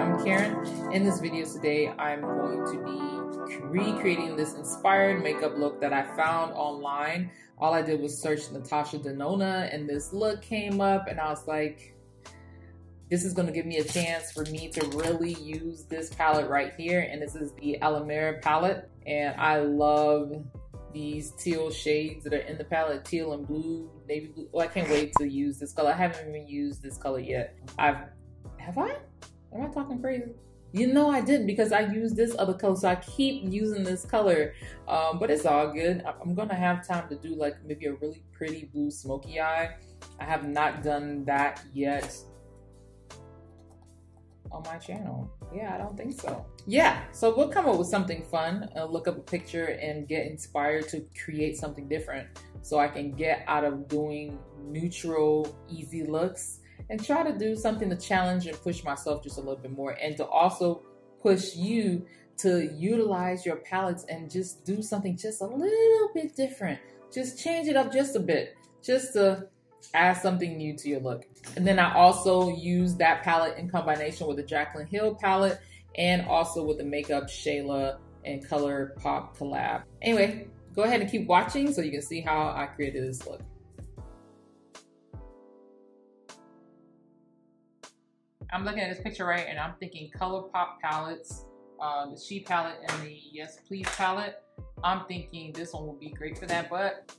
I'm Karen. In this video today, I'm going to be recreating this inspired makeup look that I found online. All I did was search Natasha Denona and this look came up and I was like, this is going to give me a chance for me to really use this palette right here. And this is the Alamar palette. And I love these teal shades that are in the palette, teal and blue, navy blue. Oh, I can't wait to use this color. I haven't even used this color yet. Have I? Am I talking crazy? You know I didn't, because I used this other color, so I keep using this color, but it's all good. I'm gonna have time to do like maybe a really pretty blue smoky eye. I have not done that yet on my channel. Yeah, I don't think so. Yeah, so we'll come up with something fun, look up a picture and get inspired to create something different so I can get out of doing neutral, easy looks and try to do something to challenge and push myself just a little bit more, and to also push you to utilize your palettes and just do something just a little bit different. Just change it up just a bit, just to add something new to your look. And then I also use that palette in combination with the Jaclyn Hill palette and also with the Makeup Shayla and ColourPop collab. Anyway, go ahead and keep watching so you can see how I created this look. I'm looking at this picture, right, and I'm thinking ColourPop palettes, the She palette and the Yes Please palette. I'm thinking this one will be great for that, but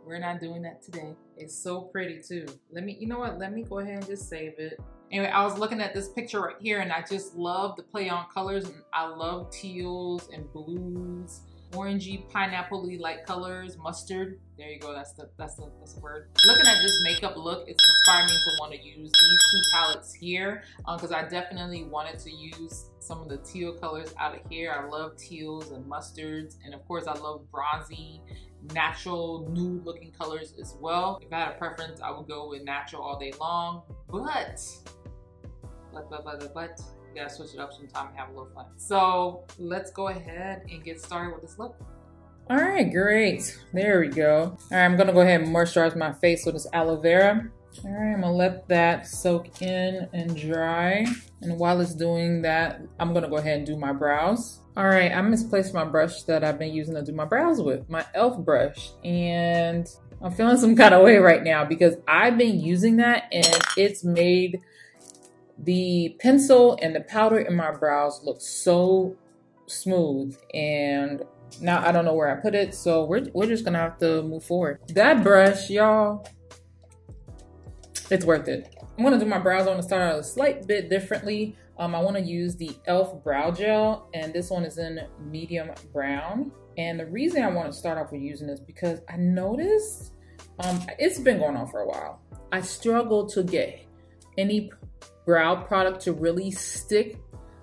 we're not doing that today. It's so pretty too. You know what? Let me go ahead and just save it. Anyway, I was looking at this picture right here and I just love the play on colors. And I love teals and blues, orangey, pineapple-y light colors, mustard. There you go, that's the word. Looking at this makeup look, it's inspired me to want to use these two palettes here because I definitely wanted to use some of the teal colors out of here. I love teals and mustards, and of course I love bronzy, natural, nude looking colors as well. If I had a preference, I would go with natural all day long, but you gotta switch it up sometime and have a little fun. So let's go ahead and get started with this look. All right, great. There we go. All right, I'm gonna go ahead and moisturize my face with this aloe vera. All right, I'm gonna let that soak in and dry. And while it's doing that, I'm gonna go ahead and do my brows. All right, I misplaced my brush that I've been using to do my brows with, my e.l.f. brush. And I'm feeling some kind of way right now because I've been using that and it's made the pencil and the powder in my brows look so smooth, and now I don't know where I put it, so we're just gonna have to move forward. That brush, y'all, it's worth it. I'm gonna do my brows. I want to start out a slight bit differently. I want to use the e.l.f. brow gel, and this one is in medium brown. And the reason I want to start off with using this because I noticed it's been going on for a while. I struggle to get any brow product to really stick,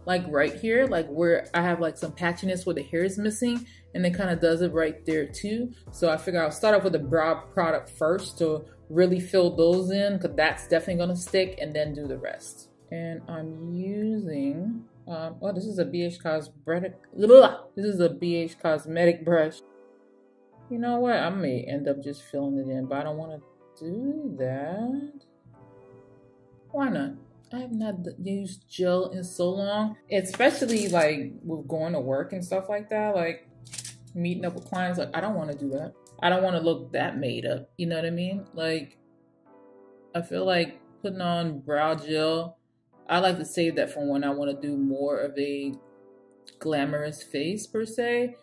like right here, like where I have like some patchiness where the hair is missing, and it kind of does it right there too. So I figure I'll start off with the brow product first to really fill those in, because that's definitely gonna stick, and then do the rest. And I'm using, oh, this is a BH Cosmetic, this is a BH Cosmetic brush. You know what, I may end up just filling it in, but I don't wanna do that. Why not? I have not used gel in so long, especially like with going to work and stuff like that, like meeting up with clients. Like, I don't want to do that. I don't want to look that made up. You know what I mean? Like, I feel like putting on brow gel, I like to save that for when I want to do more of a glamorous face per se.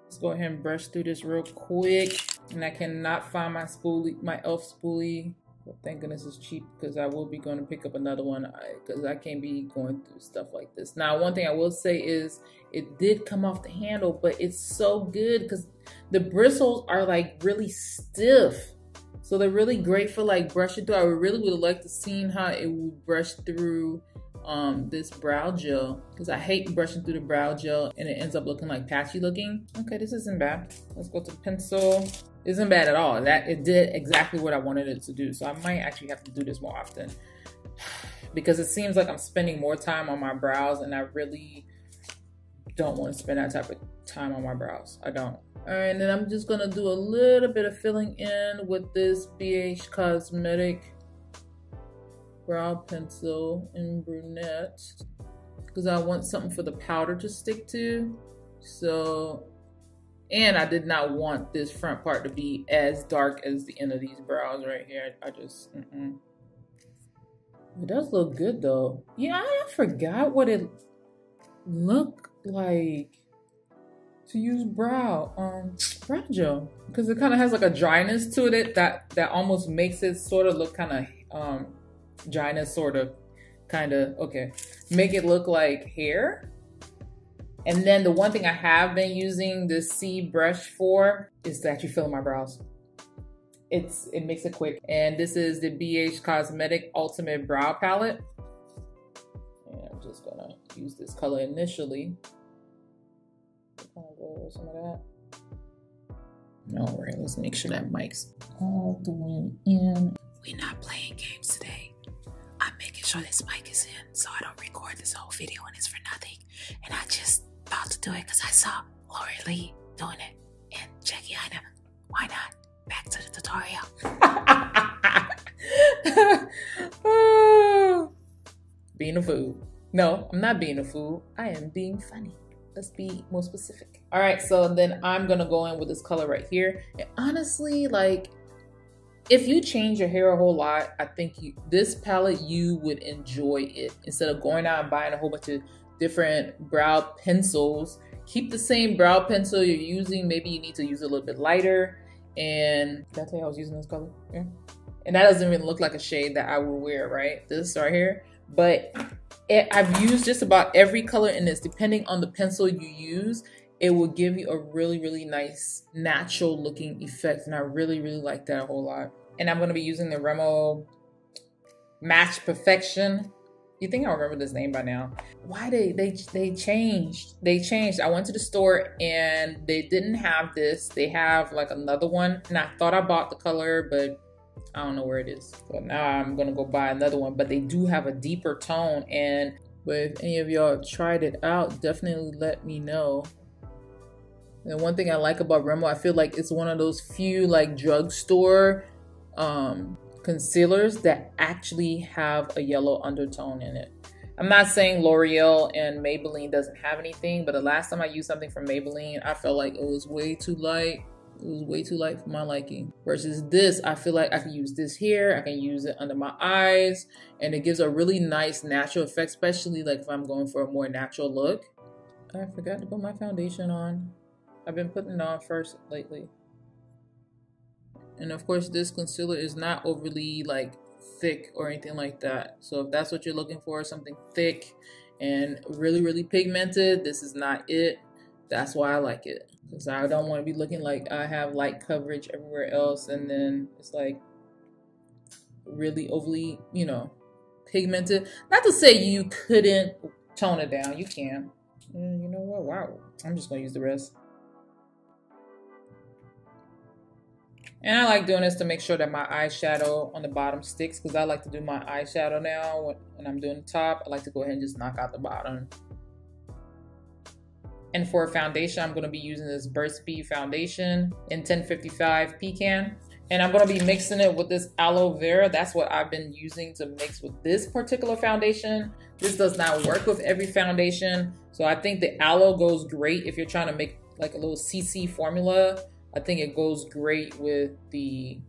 Let's go ahead and brush through this real quick. And I cannot find my spoolie, my e.l.f. spoolie. But thank goodness it's cheap, because I will be going to pick up another one because I can't be going through stuff like this. Now, one thing I will say is it did come off the handle, but it's so good because the bristles are like really stiff. So they're really great for like brushing through. I really would like to see how it would brush through this brow gel, because I hate brushing through the brow gel and it ends up looking like patchy looking. Okay, this isn't bad. Let's go to pencil. Isn't bad at all. It did exactly what I wanted it to do. So I might actually have to do this more often because it seems like I'm spending more time on my brows, and I really don't want to spend that type of time on my brows. I don't. All right, and then I'm just gonna do a little bit of filling in with this BH Cosmetic brow pencil in brunette. because I want something for the powder to stick to. So, and I did not want this front part to be as dark as the end of these brows right here. I just, It does look good though. Yeah, I forgot what it looked like to use brow gel, because it kind of has like a dryness to it that almost makes it sort of look kind of dryness, sort of, kind of, okay, make it look like hair. And then the one thing I have been using this C brush for is to actually fill in my brows. It makes it quick. And this is the BH Cosmetic Ultimate Brow Palette. And I'm just gonna use this color initially. Kind of go over some of that. All right, let's make sure that mic's all the way in. We're not playing games today. I'm making sure this mic is in so I don't record this whole video and it's for nothing. And I just about to do it because I saw Lori Lee doing it and Jackie Ina. Why not? Back to the tutorial. Being a fool. No, I'm not being a fool. I am being funny. Let's be more specific. All right, so then I'm gonna go in with this color right here. And honestly, like, if you change your hair a whole lot, I think this palette, you would enjoy it. Instead of going out and buying a whole bunch of different brow pencils, keep the same brow pencil you're using. Maybe you need to use it a little bit lighter. And did I tell you I was using this color? Yeah. And that doesn't even look like a shade that I would wear, right? This right here. But I've used just about every color in this. Depending on the pencil you use, it will give you a really, really nice natural looking effect. And I really, really like that a whole lot. And I'm going to be using the Remo Match Perfection. You think I remember this name by now. Why they changed. They changed. I went to the store and they didn't have this. They have like another one. And I thought I bought the color, but I don't know where it is. So now I'm gonna go buy another one, but they do have a deeper tone. But if any of y'all tried it out, definitely let me know. And one thing I like about Remo, I feel like it's one of those few like drugstore concealers that actually have a yellow undertone in it. I'm not saying L'Oreal and Maybelline doesn't have anything, but the last time I used something from Maybelline, I felt like it was way too light. It was way too light for my liking. Versus this, I feel like I can use this here. I can use it under my eyes, and it gives a really nice natural effect, especially like if I'm going for a more natural look. I forgot to put my foundation on. I've been putting it on first lately. And of course, this concealer is not overly like thick or anything like that. So if that's what you're looking for, something thick and really, really pigmented, this is not it. That's why I like it. Because I don't want to be looking like I have light coverage everywhere else and then it's like really overly, you know, pigmented. Not to say you couldn't tone it down. You can. And you know what? Wow. I'm just going to use the rest. And I like doing this to make sure that my eyeshadow on the bottom sticks, because I like to do my eyeshadow now when I'm doing the top. I like to go ahead and just knock out the bottom. And for a foundation, I'm going to be using this Burt's Bees foundation in 1055 Pecan. And I'm going to be mixing it with this aloe vera. That's what I've been using to mix with this particular foundation. This does not work with every foundation. So I think the aloe goes great if you're trying to make like a little CC formula. I think it goes great with the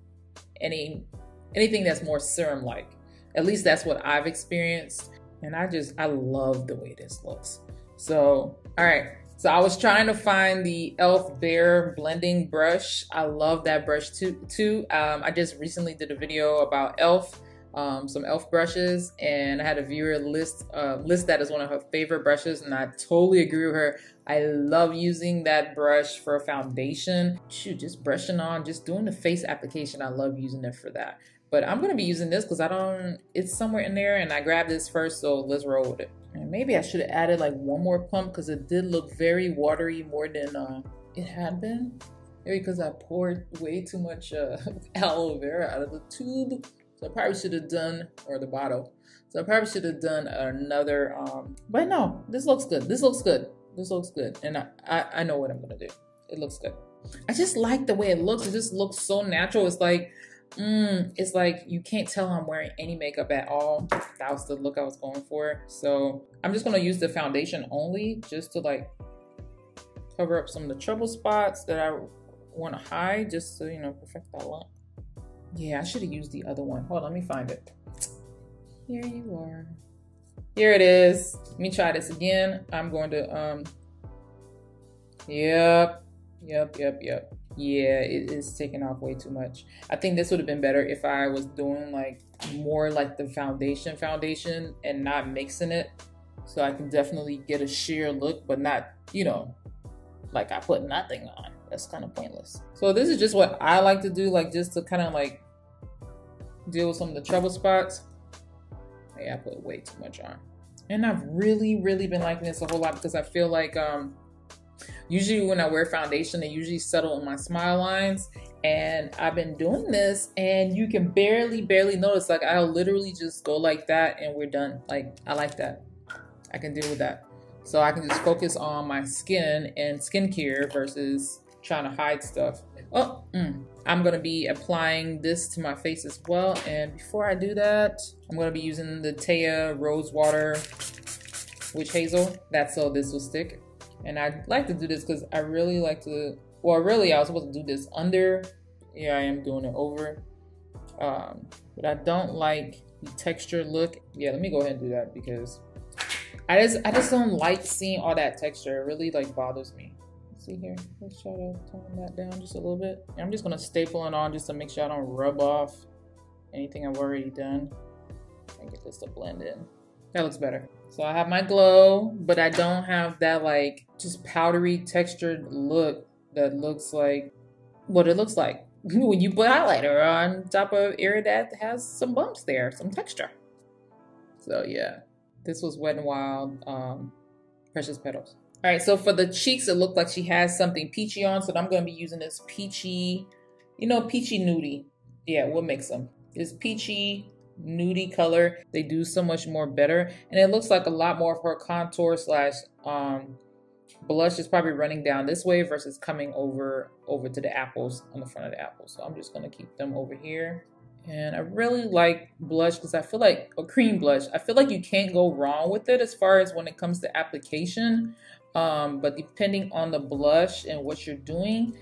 anything that's more serum-like. At least that's what I've experienced. And I love the way this looks. So, all right. So I was trying to find the e.l.f. Bare blending brush. I love that brush too. I just recently did a video about e.l.f. Some e.l.f. brushes, and I had a viewer list that as one of her favorite brushes, and I totally agree with her. I love using that brush for a foundation. Shoot, just brushing on, just doing the face application. I love using it for that. But I'm gonna be using this because it's somewhere in there, and I grabbed this first, so let's roll with it. And maybe I should have added like one more pump because it did look very watery more than it had been. Maybe because I poured way too much aloe vera out of the tube. So I probably should have done, or the bottle. So I probably should have done another, but no, this looks good. This looks good. This looks good. And I know what I'm gonna do. It looks good. I just like the way it looks. It just looks so natural. It's like, it's like you can't tell I'm wearing any makeup at all. That was the look I was going for. So I'm just gonna use the foundation only just to like cover up some of the trouble spots that I want to hide, just to, you know, perfect that look. Yeah, I should have used the other one. Hold on, let me find it. Here you are. Here it is. Let me try this again. I'm going to, yep. Yeah, it is taking off way too much. I think this would have been better if I was doing like more like the foundation and not mixing it. So I can definitely get a sheer look, but not, you know, like I put nothing on. That's kind of pointless. So this is just what I like to do, like just to kind of like deal with some of the trouble spots. Yeah, I put way too much on. And I've really been liking this a whole lot because I feel like usually when I wear foundation, they usually settle on my smile lines. And I've been doing this and you can barely notice. Like I'll literally just go like that and we're done. Like I like that. I can deal with that. So I can just focus on my skin and skincare versus trying to hide stuff. Oh, I'm gonna be applying this to my face as well. And before I do that, I'm gonna be using the Teal Rose Water Witch Hazel. That's so this will stick. And I like to do this because I really like to, well, really I was supposed to do this under. Yeah, I am doing it over. But I don't like the texture look. Yeah, let me go ahead and do that because I just don't like seeing all that texture. It really like bothers me. See here, let's try to tone that down just a little bit. And I'm just gonna staple it on just to make sure I don't rub off anything I've already done. And get this to blend in. That looks better. So I have my glow, but I don't have that like just powdery textured look that looks like what it looks like when you put highlighter on top of area that has some bumps there, some texture. So yeah, this was Wet n Wild Precious Petals. All right, so for the cheeks, it looked like she has something peachy on, so I'm gonna be using this peachy, you know, peachy nudie. Yeah, we'll mix them. This peachy nudie color, they do so much more better. And it looks like a lot more of her contour slash blush is probably running down this way versus coming over to the apples, on the front of the apples. So I'm just gonna keep them over here. And I really like blush because I feel like a cream blush. I feel like you can't go wrong with it as far as when it comes to application. But depending on the blush and what you're doing,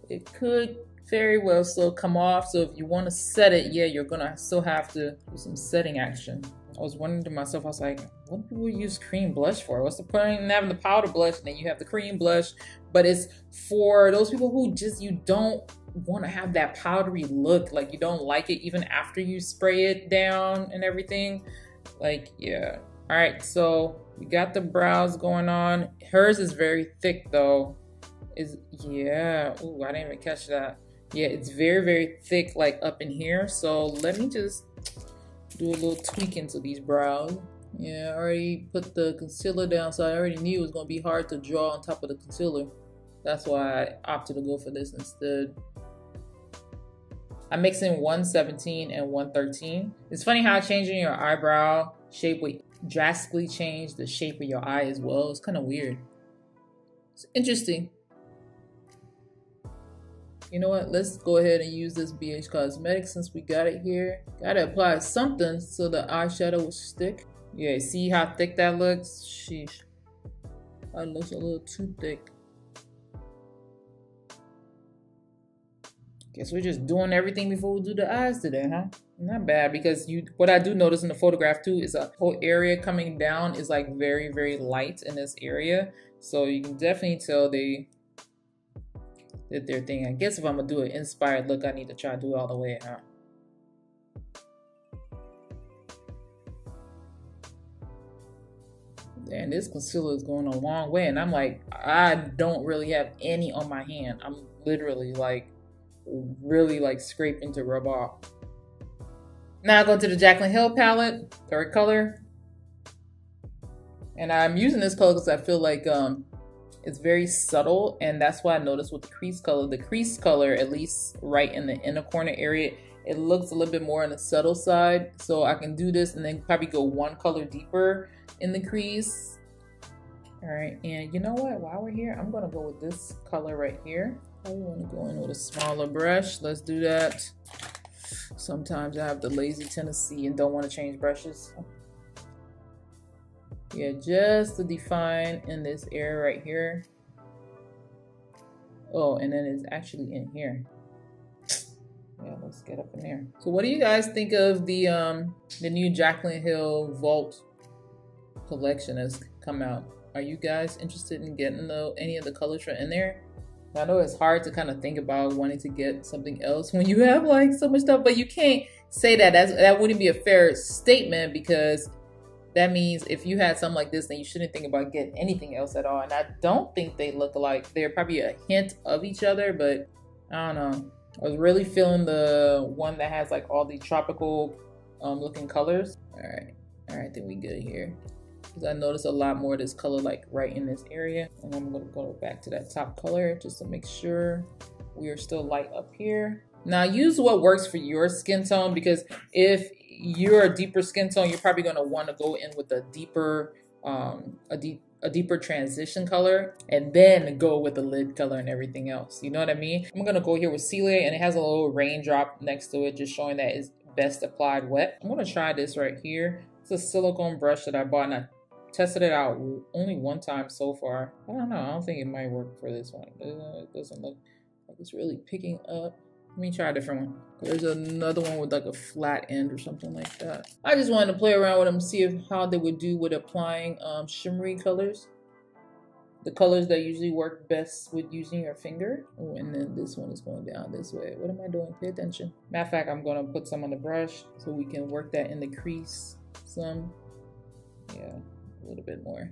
it could very well still come off. So if you want to set it, yeah, you're gonna still have to do some setting action. I was wondering to myself, I was like, what do people use cream blush for? What's the point in having the powder blush and then you have the cream blush? But it's for those people who just, you don't want to have that powdery look, like you don't like it even after you spray it down and everything. Like, yeah. All right, so we got the brows going on. Hers is very thick though. Yeah, ooh, I didn't even catch that. Yeah, it's very thick, like up in here. So let me just do a little tweak into these brows. Yeah, I already put the concealer down, so I already knew it was gonna be hard to draw on top of the concealer. That's why I opted to go for this instead. I'm mixing 117 and 113. It's funny how changing your eyebrow shape would drastically change the shape of your eye as well. It's kind of weird. It's interesting. You know what? Let's go ahead and use this BH Cosmetics since we got it here. Gotta apply something so the eyeshadow will stick. Yeah, see how thick that looks? Sheesh. That looks a little too thick. Guess we're just doing everything before we do the eyes today, huh? Not bad, because what I do notice in the photograph too is a whole area coming down is like very light in this area. So you can definitely tell they did their thing. I guess if I'm gonna do an inspired look, I need to try to do it all the way, huh? And this concealer is going a long way, and I'm like, I don't really have any on my hand. I'm literally like, really like scraping to rub off. Now I go to the Jaclyn Hill palette, third color. And I'm using this color because I feel like it's very subtle, and that's why I noticed with the crease color. The crease color, at least right in the inner corner area, it looks a little bit more on the subtle side. So I can do this and then probably go one color deeper in the crease. All right, and you know what? While we're here, I'm gonna go with this color right here. I want to go in with a smaller brush. Let's do that. Sometimes I have the lazy tendency and don't want to change brushes. Yeah, just to define in this area right here. Oh, and then it's actually in here. Yeah, let's get up in there. So what do you guys think of the new Jaclyn Hill Vault collection that's come out? Are you guys interested in getting any of the colors in there? I know it's hard to kind of think about wanting to get something else when you have like so much stuff, but you can't say that. That wouldn't be a fair statement, because that means if you had something like this, then you shouldn't think about getting anything else at all. And I don't think they look alike. They're probably a hint of each other, but I don't know. I was really feeling the one that has like all the tropical looking colors. All right, then we good here. Because I noticed a lot more of this color like right in this area. And I'm gonna go back to that top color just to make sure we are still light up here. Now use what works for your skin tone, because if you're a deeper skin tone, you're probably gonna want to go in with a deeper, a deeper transition color, and then go with the lid color and everything else. You know what I mean? I'm gonna go here with Celia, and it has a little raindrop next to it, just showing that it's best applied wet. I'm gonna try this right here. It's a silicone brush that I bought, and I tested it out only one time so far. I don't know. I don't think it might work for this one. It doesn't look like it's really picking up. Let me try a different one. There's another one with like a flat end or something like that. I just wanted to play around with them, see how they would do with applying shimmery colors. The colors that usually work best with using your finger. Oh, and then this one is going down this way. What am I doing? Pay attention. Matter of fact, I'm gonna put some on the brush so we can work that in the crease some. Yeah, a little bit more.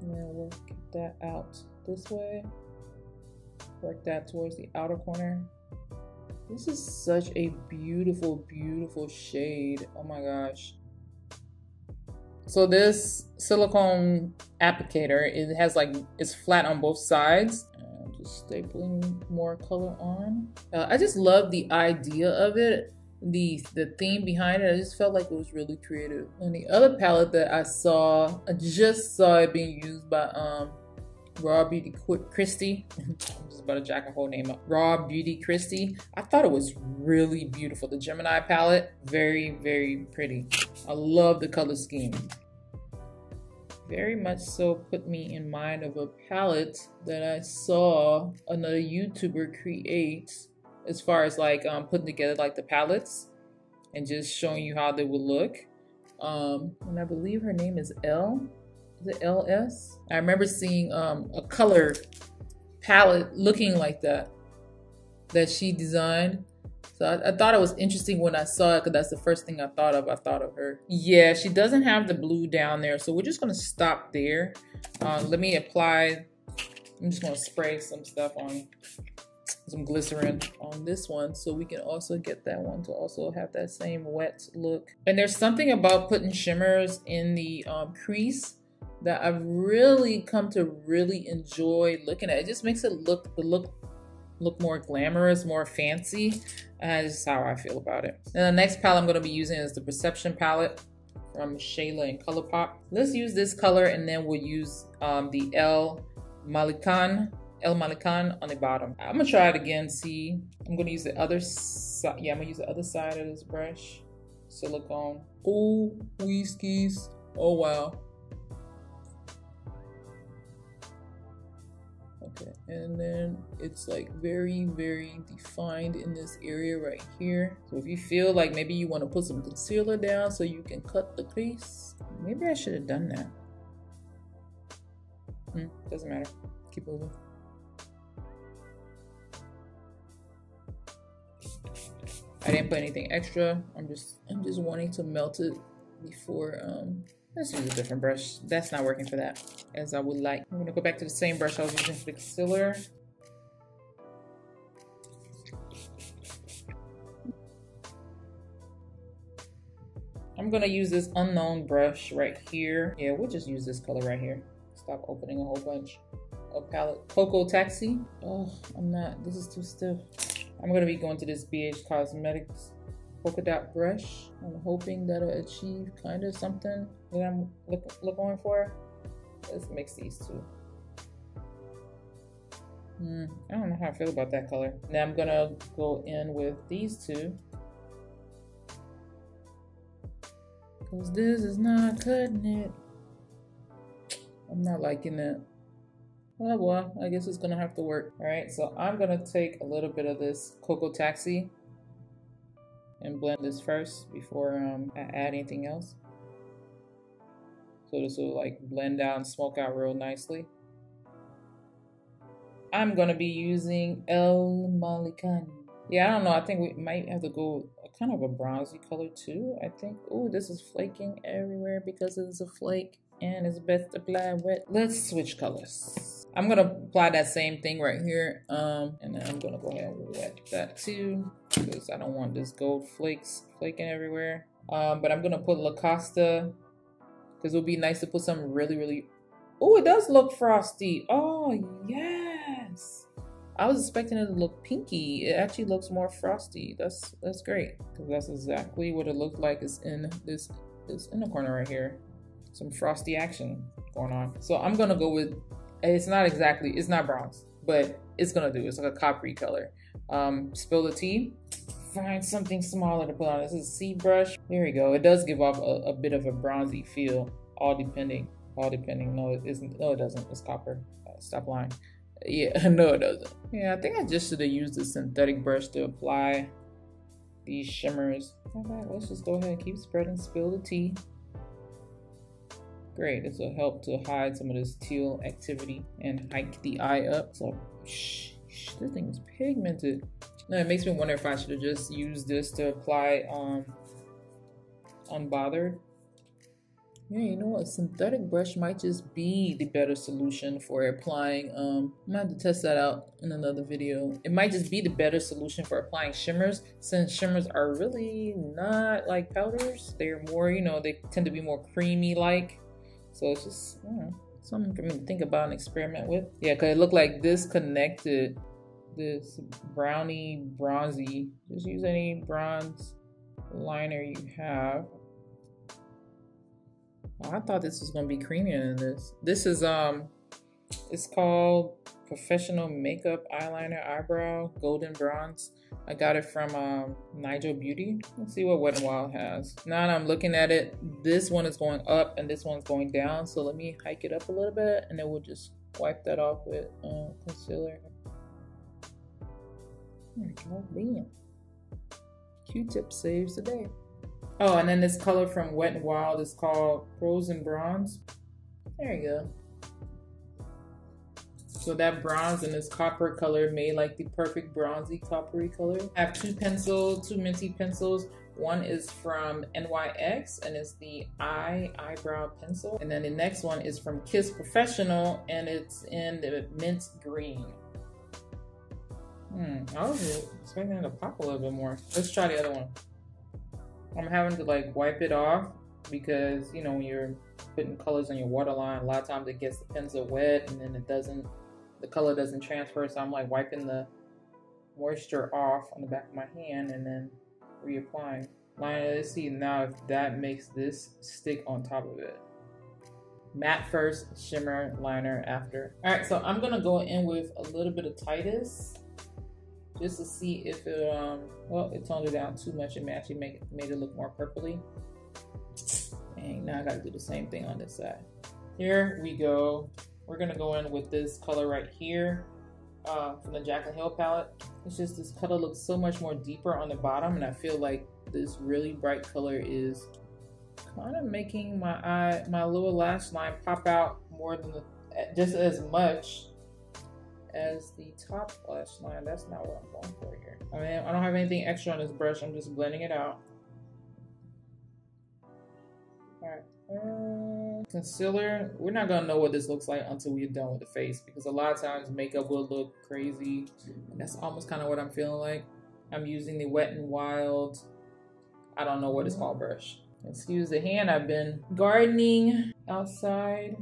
And then work that out this way. Work that towards the outer corner. This is such a beautiful, beautiful shade. Oh my gosh. So this silicone applicator, it has like, it's flat on both sides. Just stapling more color on. I just love the idea of it. The theme behind it, I just felt like it was really creative. And the other palette that I just saw it being used by Raw Beauty Christie. I'm just about to jack a whole name up. Raw Beauty Christie. I thought it was really beautiful. The Gemini palette, very, very pretty. I love the color scheme. Very much so put me in mind of a palette that I saw another YouTuber create, as far as like putting together like the palettes and just showing you how they would look. And I believe her name is Is it LS? I remember seeing a color palette looking like that she designed. So I thought it was interesting when I saw it, because that's the first thing I thought of. I thought of her. Yeah, she doesn't have the blue down there, so we're just gonna stop there. Let me apply, I'm just gonna spray some stuff on, some glycerin on this one, so we can also get that one to also have that same wet look. And there's something about putting shimmers in the crease that I've really come to really enjoy looking at. It just makes it look more glamorous, more fancy. This is how I feel about it. And the next palette I'm going to be using is the Perception palette from Shayla and ColourPop. Let's use this color, and then we'll use the El Malikan on the bottom. I'm gonna try it again. See, I'm gonna use the other side. Yeah, I'm gonna use the other side of this brush. Silicone. Oh, whiskies. Oh wow. Okay, and then it's like very, very defined in this area right here. So if you feel like maybe you want to put some concealer down so you can cut the crease, maybe I should have done that. Doesn't matter. Keep moving. I didn't put anything extra. I'm just wanting to melt it before let's use a different brush. That's not working for that as I would like. I'm gonna go back to the same brush I was using for the concealer. I'm gonna use this unknown brush right here. Yeah, we'll just use this color right here. Stop opening a whole bunch of palette. Cocoa Taxi. Oh, this is too stiff. I'm gonna be going to this BH Cosmetics polka dot brush. I'm hoping that'll achieve kind of something that I'm looking for. Let's mix these two. I don't know how I feel about that color. Now I'm gonna go in with these two. Cause this is not cutting it. I'm not liking it. Oh well, I guess it's gonna have to work. All right, so I'm gonna take a little bit of this Cocoa Taxi and blend this first before I add anything else. So this will like blend out and smoke out real nicely. I'm gonna be using El Malikan. Yeah, I don't know. I think we might have to go kind of a bronzy color too. I think. Oh, this is flaking everywhere because it's a flake and it's best applied wet. Let's switch colors. I'm gonna apply that same thing right here. And then I'm gonna go ahead and wet that too because I don't want this gold flakes flaking everywhere. But I'm gonna put La Costa because it would be nice to put some really. Oh, it does look frosty. Oh yes. I was expecting it to look pinky. It actually looks more frosty. That's great because that's exactly what it looked like. Is in this inner corner right here. Some frosty action going on. So I'm gonna go with. It's not bronze, but it's gonna do. It's like a coppery color. Spill the tea. Find something smaller to put on. This is a C brush. There we go. It does give off a bit of a bronzy feel. All depending. No, it isn't. No, it doesn't. It's copper. Stop lying. Yeah, no, it doesn't. Yeah, I think I just should have used a synthetic brush to apply these shimmers. Alright, let's just go ahead and keep spreading. Spill the tea. Great, this will help to hide some of this teal activity and hike the eye up. So, this thing is pigmented. Now it makes me wonder if I should have just used this to apply unbothered. Yeah, you know what? A synthetic brush might just be the better solution for applying. I'm gonna have to test that out in another video. It might just be the better solution for applying shimmers, since shimmers are really not like powders. They're more, you know, they tend to be more creamy like. So it's just something for me to think about and experiment with. Yeah, because it looked like this connected this brownie bronzy. Just use any bronze liner you have. Oh, I thought this was gonna be creamier than this. This is it's called Professional Makeup Eyeliner Eyebrow Golden Bronze. I got it from Nigel Beauty. Let's see what Wet n Wild has. Now that I'm looking at it, this one is going up and this one's going down. So let me hike it up a little bit and then we'll just wipe that off with concealer. There we go. Bam. Q-tip saves the day. Oh, and then this color from Wet n Wild is called Frozen Bronze. There you go. So that bronze and this copper color made like the perfect bronzy coppery color. I have two minty pencils. One is from NYX and it's the eyebrow pencil. And then the next one is from Kiss Professional and it's in the mint green. I was expecting it to pop a little bit more. Let's try the other one. I'm having to like wipe it off because, you know, when you're putting colors on your waterline, a lot of times it gets the pencil wet and then the color doesn't transfer. So I'm like wiping the moisture off on the back of my hand and then reapplying. Let's see now if that makes this stick on top of it. Matte first, shimmer liner after. All right, so I'm gonna go in with a little bit of Titus just to see if it, well, it toned it down too much and actually made it look more purpley. And now I gotta do the same thing on this side. Here we go. We're gonna go in with this color right here from the Jaclyn Hill palette. It's just this color looks so much more deeper on the bottom and I feel like this really bright color is kind of making my lower lash line pop out more than just as much as the top lash line. That's not what I'm going for here. I mean, I don't have anything extra on this brush. I'm just blending it out. All right. Concealer. We're not gonna know what this looks like until we're done with the face because a lot of times makeup will look crazy. And that's almost kind of what I'm feeling like. I'm using the Wet n Wild, I don't know what it's called, brush. Excuse the hand. I've been gardening outside,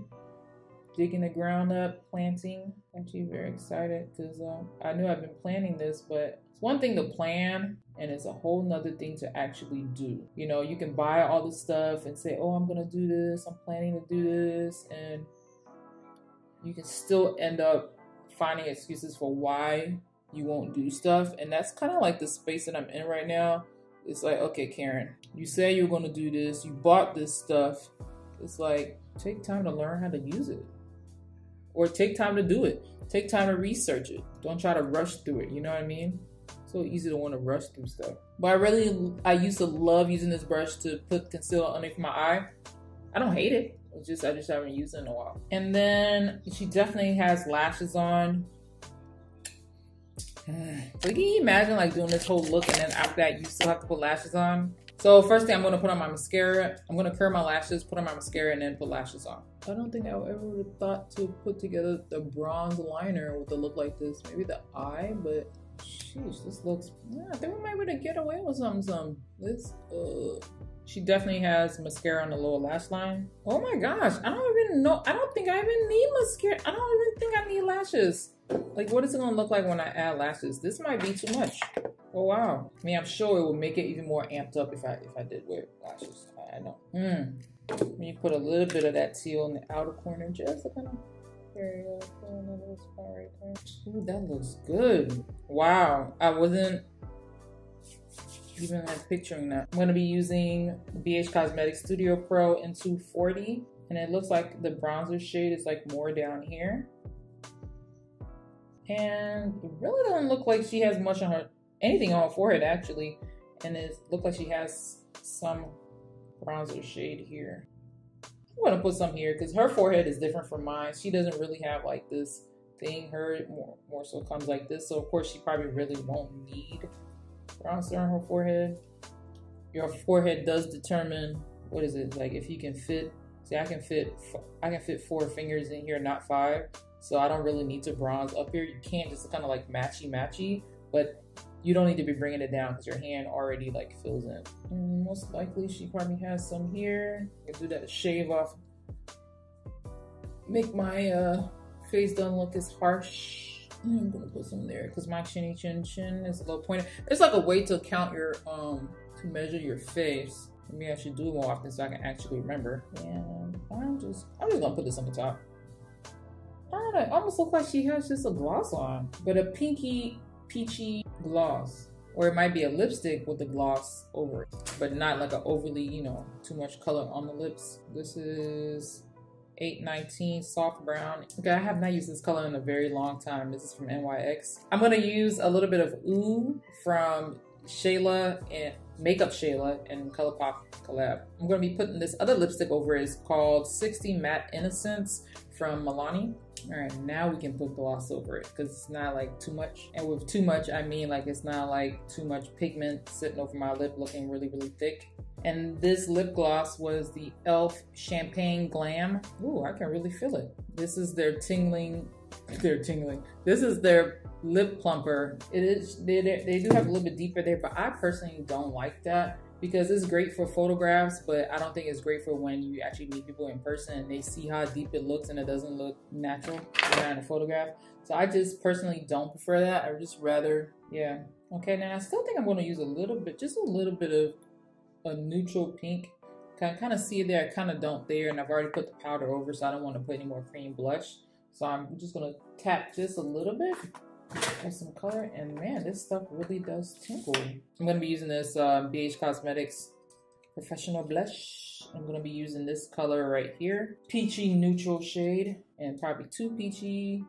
digging the ground up, planting. Actually very excited because I knew I've been planning this, but it's one thing to plan and it's a whole nother thing to actually do. You know, you can buy all this stuff and say, oh, I'm gonna do this, I'm planning to do this, and you can still end up finding excuses for why you won't do stuff. And that's kind of like the space that I'm in right now. It's like, okay, Karen, you say you're gonna do this, you bought this stuff. It's like, take time to learn how to use it. Or take time to do it. Take time to research it. Don't try to rush through it, you know what I mean? So easy to want to rush through stuff. But I used to love using this brush to put concealer underneath my eye. I don't hate it. I just haven't used it in a while. And then she definitely has lashes on. So can you imagine like doing this whole look and then after that you still have to put lashes on? So first thing I'm gonna put on my mascara. I'm gonna curl my lashes, put on my mascara, and then put lashes on. I don't think I ever would have thought to put together the bronze liner with a look like this. Maybe the eye, but sheesh, this looks, yeah, I think we might be able to get away with something. She definitely has mascara on the lower lash line. Oh my gosh, I don't even know. I don't think I even need mascara. I don't even think I need lashes. Like, what is it gonna look like when I add lashes? This might be too much. Oh wow. I mean, I'm sure it would make it even more amped up if I did wear lashes. I know. Let me put a little bit of that teal in the outer corner just to kind of carry up on this part right there. Ooh, that looks good. Wow. I wasn't even like picturing that. I'm gonna be using BH Cosmetics Studio Pro in 240, and it looks like the bronzer shade is like more down here. And it really doesn't look like she has much on her, anything on her forehead actually. And it looks like she has some bronzer shade here. I'm gonna put some here because her forehead is different from mine. She doesn't really have like this thing. Her more so comes like this. So of course she probably really won't need bronzer on her forehead. Your forehead does determine, what is it, like if you can fit, see I can fit 4 fingers in here, not 5. So I don't really need to bronze up here. You can't just kind of like matchy, but you don't need to be bringing it down because your hand already like fills in. And most likely she probably has some here. I can do that to shave off, make my face don't look as harsh. And I'm gonna put some there because my chin is a little pointed. It's like a way to count your, to measure your face. Maybe I should do it more often so I can actually remember. And I'm just gonna put this on the top. It almost looks like she has just a gloss on, but a pinky, peachy gloss. Or it might be a lipstick with the gloss over it, but not like an overly, you know, too much color on the lips. This is 819 soft brown. Okay, I have not used this color in a very long time. This is from NYX. I'm gonna use a little bit of Ooh from Shayla and Makeup Shayla and ColourPop collab. I'm gonna be putting this other lipstick over it. It's called 60 Matte Innocence from Milani. All right, now we can put gloss over it because it's not like too much. And with too much, I mean like it's not like too much pigment sitting over my lip looking really, really thick. And this lip gloss was the e.l.f. Champagne Glam. Ooh, I can really feel it. This is their This is their lip plumper. It is, they do have a little bit deeper there, but I personally don't like that because it's great for photographs, but I don't think it's great for when you actually meet people in person and they see how deep it looks and it doesn't look natural in a photograph. So I just personally don't prefer that. I would just rather, yeah. Okay, now I still think I'm gonna use a little bit, just a little bit of a neutral pink. I kind of see it there, I kind of don't there, and I've already put the powder over, so I don't want to put any more cream blush. So I'm just gonna tap just a little bit for some color, and man, this stuff really does tinkle. I'm gonna be using this BH Cosmetics Professional Blush. I'm gonna be using this color right here, peachy neutral shade, and probably too peachy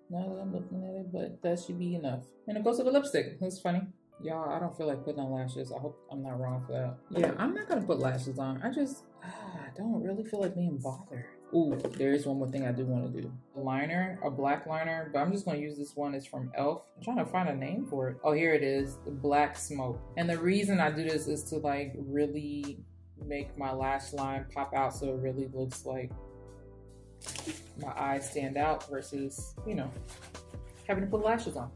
now that I'm looking at it, but that should be enough. And it goes to the lipstick. That's funny. Y'all, I don't feel like putting on lashes. I hope I'm not wrong for that. Yeah, I'm not gonna put lashes on. I don't really feel like being bothered. Ooh, there is one more thing I do want to do. A liner, a black liner, but I'm just going to use this one. It's from e.l.f. I'm trying to find a name for it. Oh, here it is, the Black Smoke. And the reason I do this is to like really make my lash line pop out so it really looks like my eyes stand out versus, you know, having to put lashes on.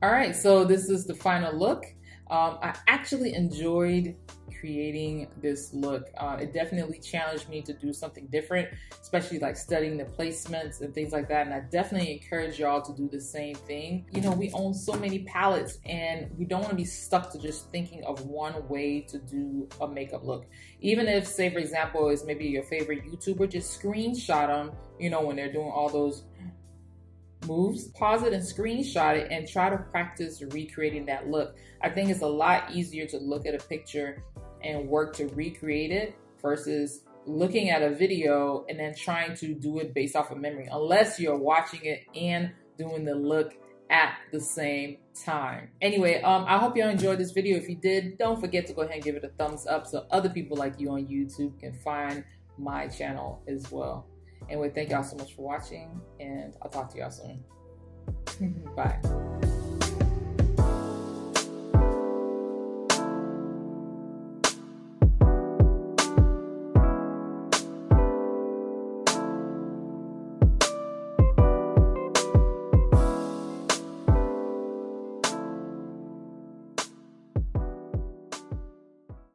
All right, so this is the final look. I actually enjoyed creating this look. It definitely challenged me to do something different, especially like studying the placements and things like that. And I definitely encourage y'all to do the same thing. You know, we own so many palettes and we don't want to be stuck to just thinking of one way to do a makeup look. Even if, say for example, is maybe your favorite YouTuber, just screenshot them, you know, when they're doing all those moves, pause it and screenshot it and try to practice recreating that look. I think it's a lot easier to look at a picture and work to recreate it versus looking at a video and then trying to do it based off of memory, unless you're watching it and doing the look at the same time. Anyway, I hope y'all enjoyed this video. If you did, don't forget to go ahead and give it a thumbs up so other people like you on YouTube can find my channel as well. Anyway, thank y'all so much for watching, and I'll talk to y'all soon. Bye.